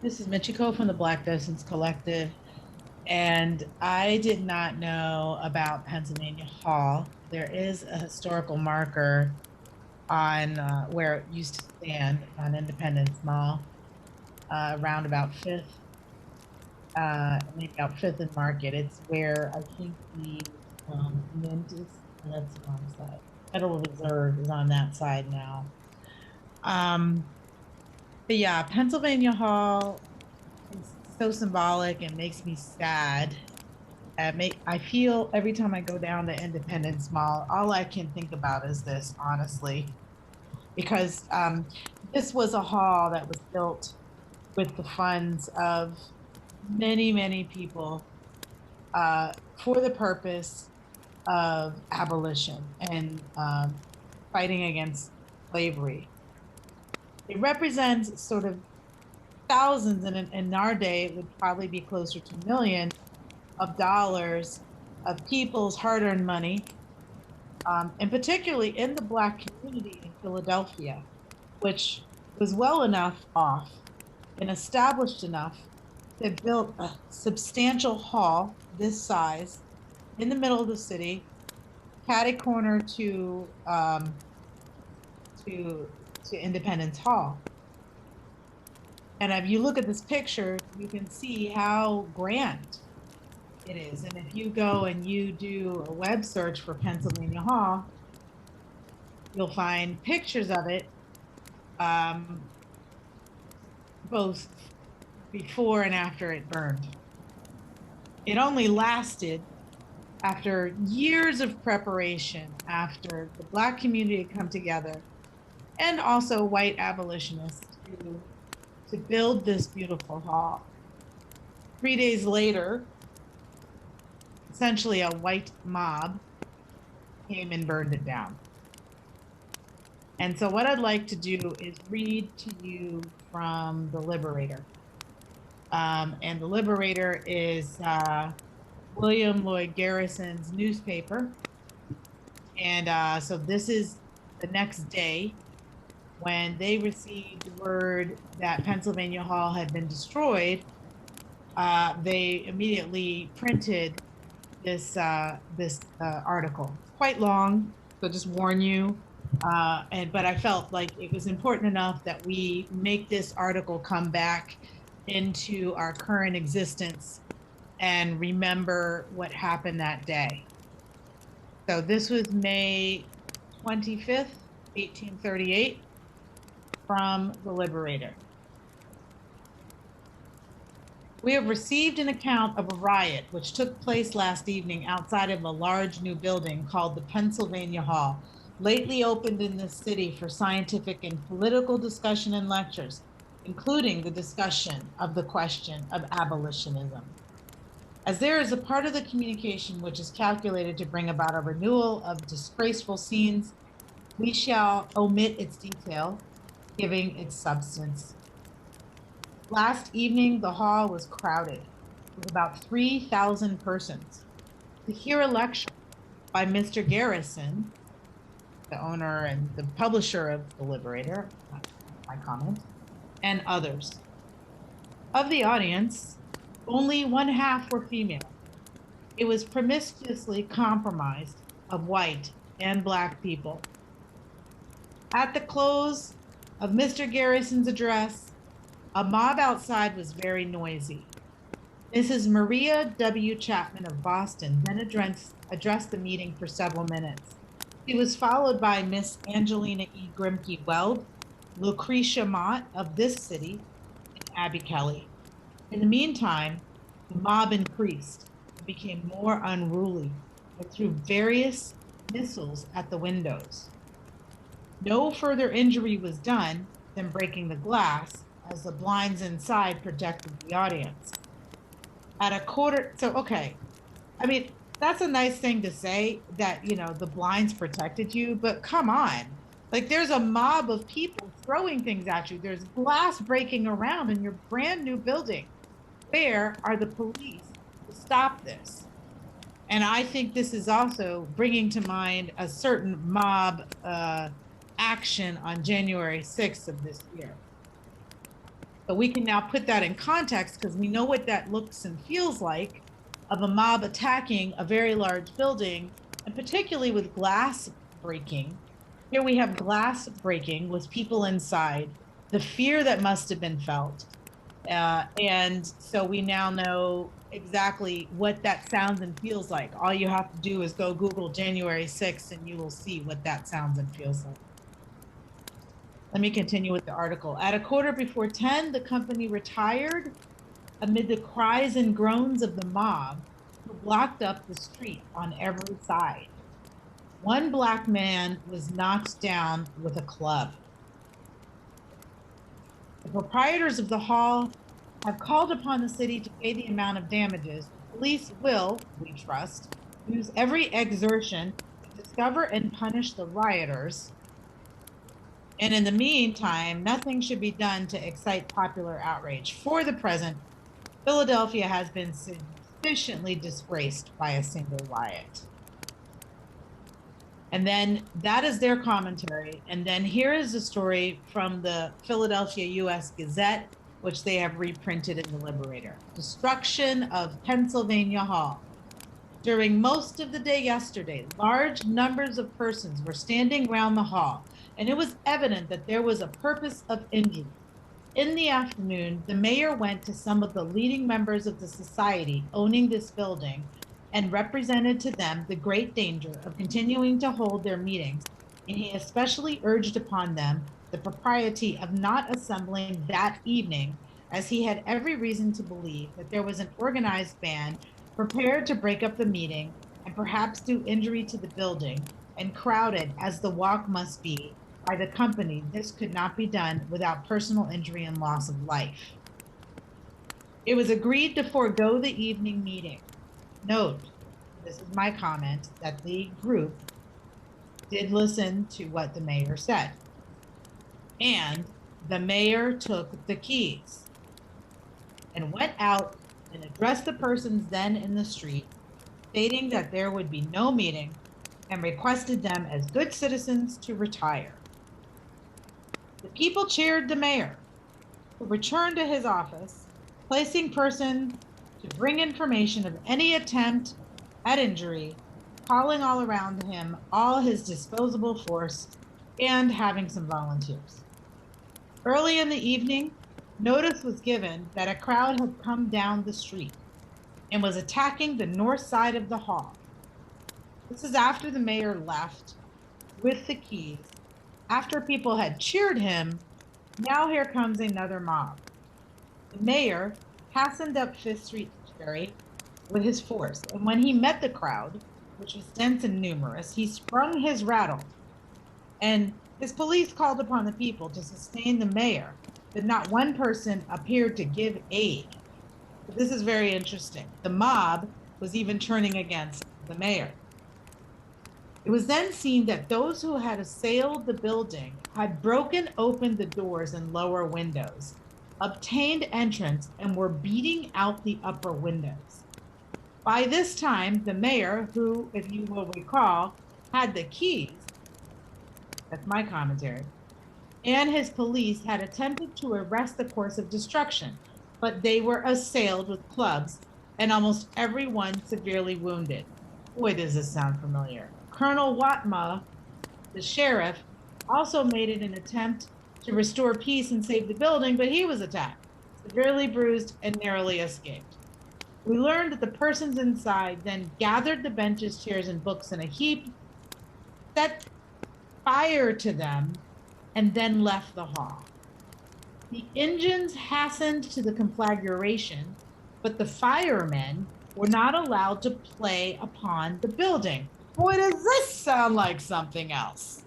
This is Michiko from the Black Dozens Collective, and I did not know about Pennsylvania Hall. There is a historical marker on where it used to stand on Independence Mall, around about maybe about Fifth and Market. It's where I think the Mint is. That's the wrong side. Federal Reserve is on that side now. Um, but yeah, Pennsylvania Hall is so symbolic and makes me sad. I feel every time I go down to Independence Mall, all I can think about is this, honestly, because this was a hall that was built with the funds of many, many people for the purpose of abolition and fighting against slavery. It represents sort of thousands, and in our day, it would probably be closer to millions of dollars of people's hard-earned money, and particularly in the Black community in Philadelphia, which was well enough off and established enough to build a substantial hall this size in the middle of the city, catty corner to to Independence Hall. And if you look at this picture, you can see how grand it is. And if you go and you do a web search for Pennsylvania Hall, you'll find pictures of it, um, both before and after it burned. It only lasted after years of preparation, after the Black community had come together, and also white abolitionists to build this beautiful hall. 3 days later, essentially a white mob came and burned it down. And so, what I'd like to do is read to you from the Liberator. And the Liberator is William Lloyd Garrison's newspaper. And so, this is the next day when they received word that Pennsylvania Hall had been destroyed. They immediately printed this article. It's quite long, so just warn you. But I felt like it was important enough that we make this article come back into our current existence and remember what happened that day. So this was May 25th, 1838, from the Liberator. We have received an account of a riot which took place last evening outside of a large new building called the Pennsylvania Hall, lately opened in this city for scientific and political discussion and lectures, including the discussion of the question of abolitionism. As there is a part of the communication which is calculated to bring about a renewal of disgraceful scenes, we shall omit its detail, giving its substance. Last evening, the hall was crowded with about 3,000 persons to hear a lecture by Mr. Garrison, the owner and the publisher of The Liberator, my comment, and others. Of the audience, only one half were female. It was promiscuously compromised of white and Black people. At the close of Mr. Garrison's address, a mob outside was very noisy. Mrs. Maria W. Chapman of Boston then addressed the meeting for several minutes. She was followed by Miss Angelina E. Grimke Weld, Lucretia Mott of this city, and Abby Kelly. In the meantime, the mob increased and became more unruly and threw various missiles at the windows. No further injury was done than breaking the glass, as the blinds inside protected the audience. At a quarter, so okay, I mean, that's a nice thing to say that, the blinds protected you, but come on. Like, there's a mob of people throwing things at you. There's glass breaking around in your brand new building. Where are the police to stop this? And I think this is also bringing to mind a certain mob action on January 6th of this year. But we can now put that in context because we know what that looks and feels like of a mob attacking a very large building, and particularly with glass breaking. Here we have glass breaking with people inside, the fear that must have been felt. And so we now know exactly what that sounds and feels like. All you have to do is go Google January 6th and you will see what that sounds and feels like. Let me continue with the article. At 10:15, the company retired amid the cries and groans of the mob who blocked up the street on every side. One black man was knocked down with a club. The proprietors of the hall have called upon the city to pay the amount of damages. The police will, we trust, use every exertion to discover and punish the rioters. And in the meantime, nothing should be done to excite popular outrage. For the present, Philadelphia has been sufficiently disgraced by a single riot. And then that is their commentary. And then here is a story from the Philadelphia US Gazette, which they have reprinted in the Liberator. Destruction of Pennsylvania Hall. During most of the day yesterday, large numbers of persons were standing around the hall, and it was evident that there was a purpose of injury. In the afternoon, the mayor went to some of the leading members of the society owning this building and represented to them the great danger of continuing to hold their meetings, and he especially urged upon them the propriety of not assembling that evening, as he had every reason to believe that there was an organized band prepared to break up the meeting and perhaps do injury to the building, and crowded as the walk must be by the company, this could not be done without personal injury and loss of life. It was agreed to forego the evening meeting. Note, this is my comment, that the group did listen to what the mayor said. And the mayor took the keys and went out and addressed the persons then in the street, stating that there would be no meeting and requested them as good citizens to retire. The people cheered the mayor, who returned to his office, placing person to bring information of any attempt at injury, calling all around him all his disposable force, and having some volunteers. Early in the evening, notice was given that a crowd had come down the street and was attacking the north side of the hall. This is after the mayor left with the keys. After people had cheered him, now here comes another mob. The mayor hastened up Fifth Street with his force, and when he met the crowd, which was dense and numerous, he sprung his rattle, and his police called upon the people to sustain the mayor, but not one person appeared to give aid. But this is very interesting. The mob was even turning against the mayor. It was then seen that those who had assailed the building had broken open the doors and lower windows, obtained entrance, and were beating out the upper windows. By this time, the mayor, who, if you will recall, had the keys, that's my commentary, and his police had attempted to arrest the course of destruction, but they were assailed with clubs and almost everyone severely wounded. Boy, does this sound familiar. Colonel Watma, the sheriff, also made it an attempt to restore peace and save the building, but he was attacked, severely bruised, and narrowly escaped. We learned that the persons inside then gathered the benches, chairs, and books in a heap, set fire to them, and then left the hall. The engines hastened to the conflagration, but the firemen were not allowed to play upon the building. Boy, does this sound like something else.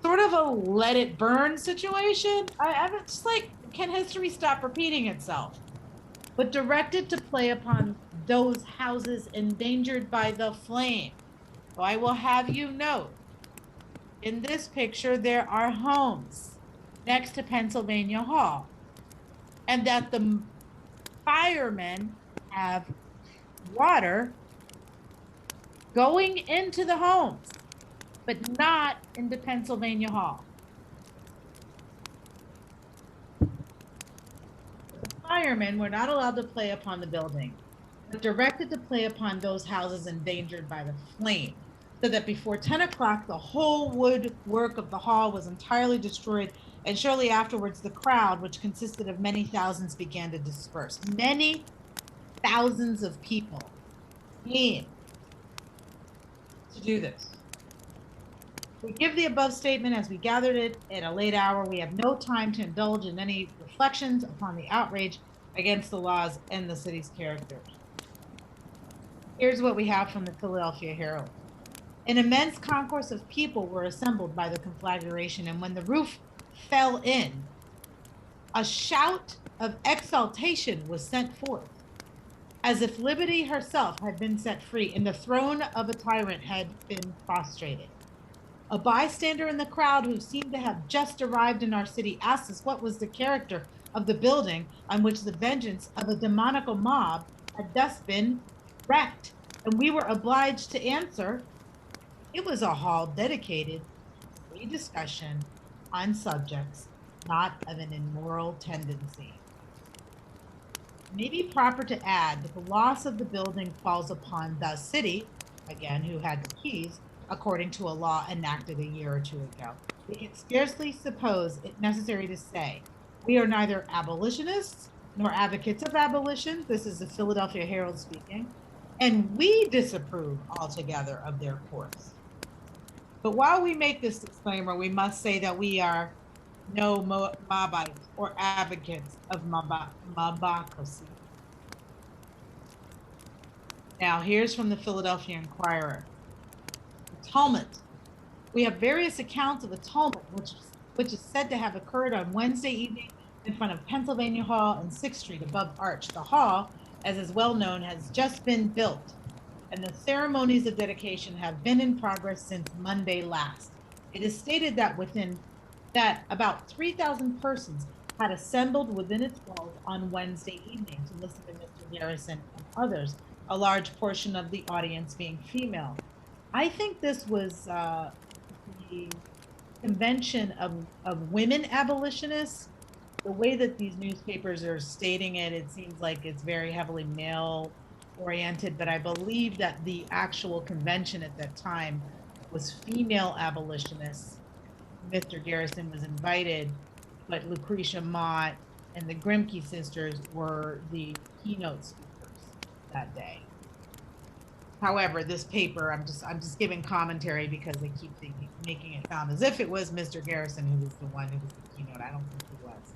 Sort of a let it burn situation. I'm just like, can history stop repeating itself? But directed to play upon those houses endangered by the flame. So I will have you note, in this picture, there are homes next to Pennsylvania Hall, and that the firemen have water going into the homes, but not into Pennsylvania Hall. Firemen were not allowed to play upon the building, but directed to play upon those houses endangered by the flame, so that before 10 o'clock, the whole woodwork of the hall was entirely destroyed, and shortly afterwards, the crowd, which consisted of many thousands, began to disperse. Many thousands of people came to do this. We give the above statement as we gathered it at a late hour. We have no time to indulge in any reflections upon the outrage against the laws and the city's character. Here's what we have from the Philadelphia Herald. An immense concourse of people were assembled by the conflagration, and when the roof fell in, a shout of exultation was sent forth, as if liberty herself had been set free and the throne of a tyrant had been prostrated. A bystander in the crowd who seemed to have just arrived in our city asked us what was the character of the building on which the vengeance of a demoniacal mob had thus been wreaked, and we were obliged to answer, it was a hall dedicated to free discussion on subjects not of an immoral tendency. It may be proper to add that the loss of the building falls upon the city, again, who had the keys, according to a law enacted a year or two ago. We can scarcely suppose it necessary to say we are neither abolitionists nor advocates of abolition. This is the Philadelphia Herald speaking, and we disapprove altogether of their course. But while we make this disclaimer, we must say that we are no mobites or advocates of mobocracy. Now, here's from the Philadelphia Inquirer. Tumult. We have various accounts of a tumult which is said to have occurred on Wednesday evening in front of Pennsylvania Hall and 6th Street above Arch. The hall, as is well known, has just been built, and the ceremonies of dedication have been in progress since Monday last. It is stated that about 3,000 persons had assembled within its walls on Wednesday evening to listen to Mr. Garrison and others, a large portion of the audience being female. I think this was the convention of women abolitionists. The way that these newspapers are stating it, it seems like it's very heavily male oriented, but I believe that the actual convention at that time was female abolitionists. Mr. Garrison was invited, but Lucretia Mott and the Grimke sisters were the keynote speakers that day. However, this paper, I'm just giving commentary because they keep making it sound as if it was Mr. Garrison who was the one who was the keynote. I don't think he was.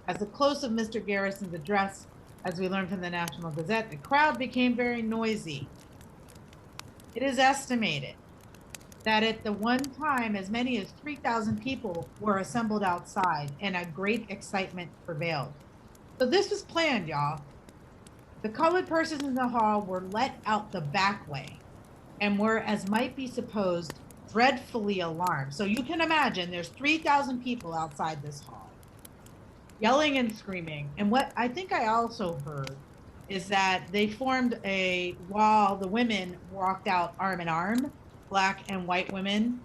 At the close of Mr. Garrison's address, as we learned from the National Gazette, the crowd became very noisy. It is estimated that at the one time, as many as 3,000 people were assembled outside and a great excitement prevailed. So this was planned, y'all. The colored persons in the hall were let out the back way and were, as might be supposed, dreadfully alarmed. So you can imagine there's 3,000 people outside this hall, yelling and screaming. And what I think I also heard is that they formed a wall. The women walked out arm in arm, black and white women,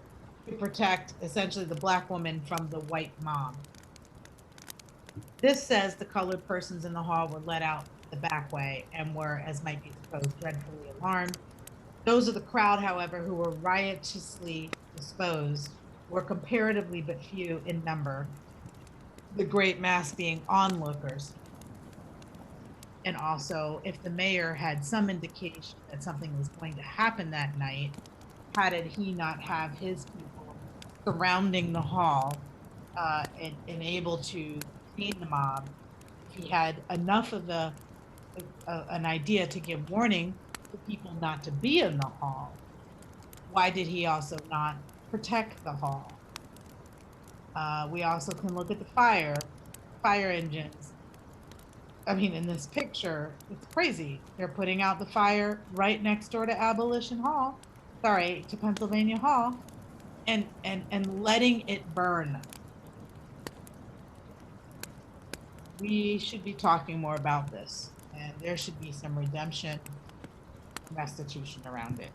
to protect essentially the black woman from the white mob. This says the colored persons in the hall were let out the back way and were, as might be supposed, dreadfully alarmed. Those of the crowd, however, who were riotously disposed were comparatively but few in number, the great mass being onlookers. And also, if the mayor had some indication that something was going to happen that night, how did he not have his people surrounding the hall and able to contain the mob? If he had enough of an idea to give warning to people not to be in the hall, why did he also not protect the hall? We also can look at the fire engines. I mean, in this picture, it's crazy. They're putting out the fire right next door to to Pennsylvania Hall, and letting it burn. We should be talking more about this, and there should be some redemption, restitution around it.